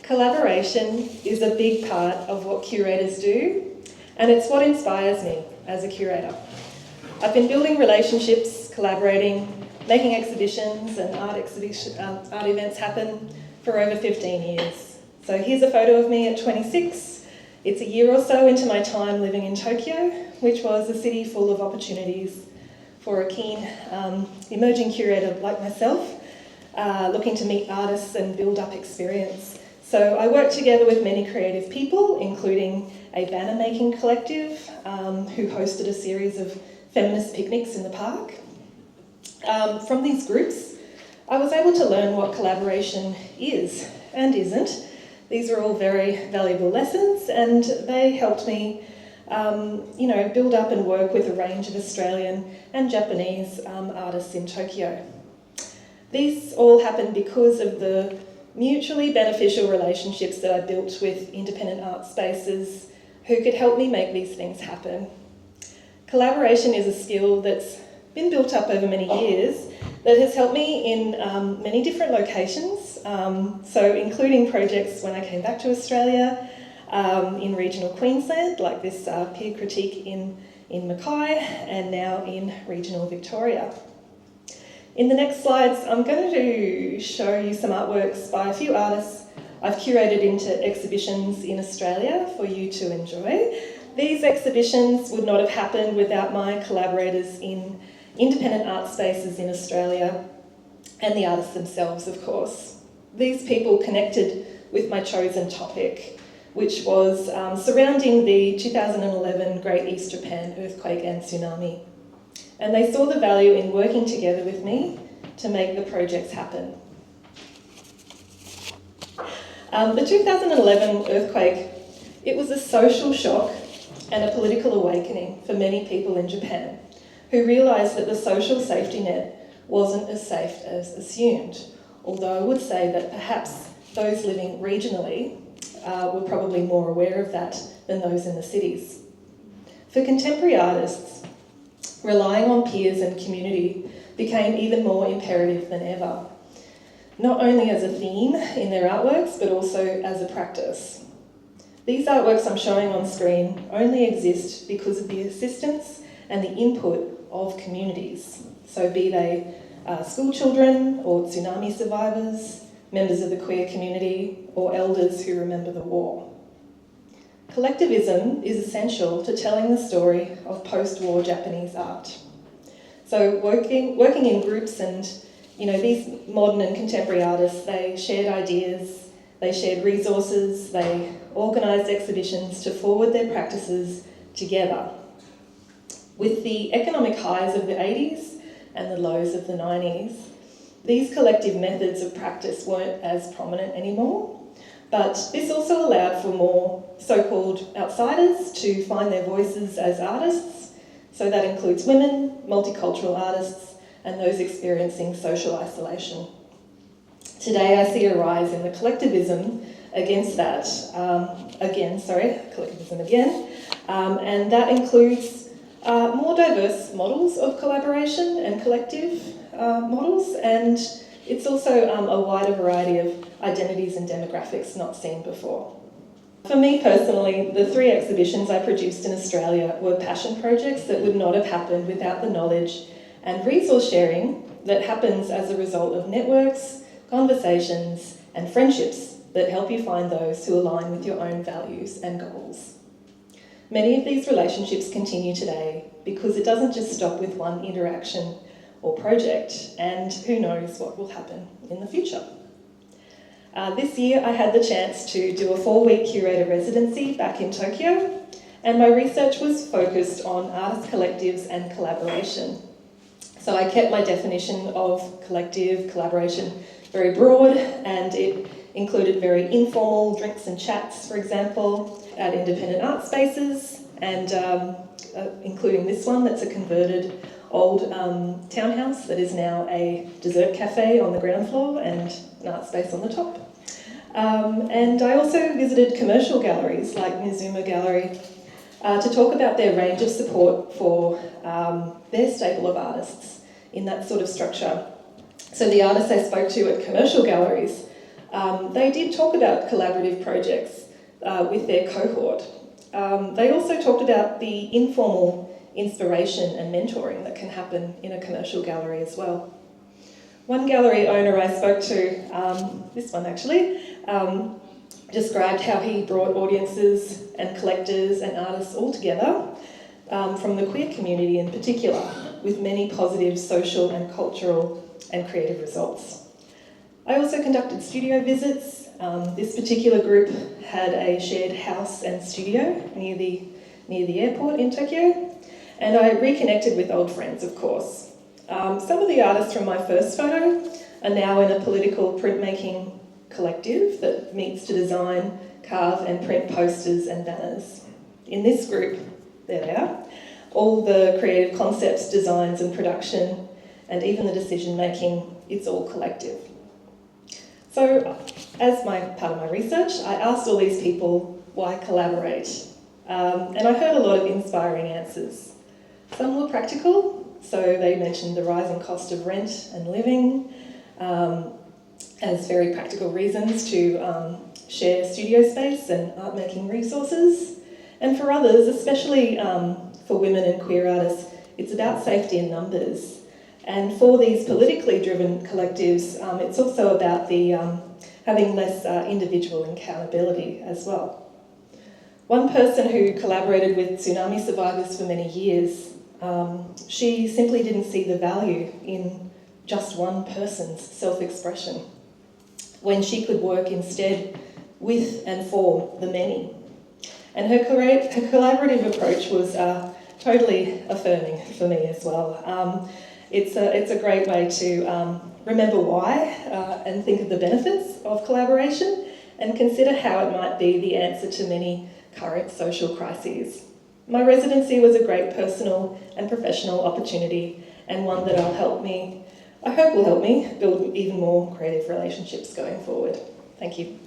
Collaboration is a big part of what curators do, and it's what inspires me as a curator. I've been building relationships, collaborating, making exhibitions and art events happen for over 15 years. So here's a photo of me at 26. It's a year or so into my time living in Tokyo, which was a city full of opportunities for a keen emerging curator like myself, looking to meet artists and build up experience. So I worked together with many creative people, including a banner making collective who hosted a series of feminist picnics in the park. From these groups, I was able to learn what collaboration is and isn't. These are all very valuable lessons, and they helped me build up and work with a range of Australian and Japanese artists in Tokyo. These all happened because of the mutually beneficial relationships that I built with independent art spaces who could help me make these things happen. Collaboration is a skill that's been built up over many years that has helped me in many different locations, so including projects when I came back to Australia, in regional Queensland, like this peer critique in Mackay, and now in regional Victoria. In the next slides, I'm going to show you some artworks by a few artists I've curated into exhibitions in Australia for you to enjoy. These exhibitions would not have happened without my collaborators in independent art spaces in Australia and the artists themselves, of course. These people connected with my chosen topic, which was surrounding the 2011 Great East Japan earthquake and tsunami. And they saw the value in working together with me to make the projects happen. The 2011 earthquake, it was a social shock and a political awakening for many people in Japan who realised that the social safety net wasn't as safe as assumed, although I would say that perhaps those living regionally were probably more aware of that than those in the cities. For contemporary artists, relying on peers and community became even more imperative than ever, not only as a theme in their artworks, but also as a practice. These artworks I'm showing on screen only exist because of the assistance and the input of communities. So be they school children or tsunami survivors, members of the queer community, or elders who remember the war. Collectivism is essential to telling the story of post-war Japanese art. So working in groups, and these modern and contemporary artists, they shared ideas, they shared resources, they organised exhibitions to forward their practices together. With the economic highs of the 80s and the lows of the 90s, these collective methods of practice weren't as prominent anymore. But this also allowed for more so-called outsiders to find their voices as artists. So that includes women, multicultural artists, and those experiencing social isolation. Today I see a rise in the collectivism against that, collectivism again, and that includes more diverse models of collaboration and collective models, and it's also a wider variety of identities and demographics not seen before. For me personally, the 3 exhibitions I produced in Australia were passion projects that would not have happened without the knowledge and resource sharing that happens as a result of networks, conversations, and friendships that help you find those who align with your own values and goals. Many of these relationships continue today because it doesn't just stop with one interaction or project, and who knows what will happen in the future. This year I had the chance to do a 4-week curator residency back in Tokyo, and my research was focused on artist collectives and collaboration. So I kept my definition of collective collaboration very broad, and it included very informal drinks and chats, for example, at independent art spaces, and including this one that's a converted old townhouse that is now a dessert cafe on the ground floor and an art space on the top. And I also visited commercial galleries like Meanjin Gallery to talk about their range of support for their stable of artists in that sort of structure. So the artists I spoke to at commercial galleries they did talk about collaborative projects with their cohort. They also talked about the informal inspiration and mentoring that can happen in a commercial gallery as well. One gallery owner I spoke to, this one actually, described how he brought audiences and collectors and artists all together from the queer community in particular, with many positive social and cultural and creative results. I also conducted studio visits. This particular group had a shared house and studio near the airport in Tokyo, and I reconnected with old friends, of course. Some of the artists from my first photo are now in a political printmaking collective that meets to design, carve and print posters and banners. In this group, there they are, all the creative concepts, designs and production, and even the decision making, it's all collective. So, as part of my research, I asked all these people, why collaborate? And I heard a lot of inspiring answers. Some were practical, so they mentioned the rising cost of rent and living as very practical reasons to share studio space and art-making resources. And for others, especially for women and queer artists, it's about safety in numbers. And for these politically driven collectives, it's also about the having less individual accountability as well. One person who collaborated with tsunami survivors for many years, she simply didn't see the value in just one person's self-expression, when she could work instead with and for the many. And her collaborative approach was totally affirming for me as well. It's a great way to remember why and think of the benefits of collaboration and consider how it might be the answer to many current social crises. My residency was a great personal and professional opportunity, and one that I hope will help me build even more creative relationships going forward. Thank you.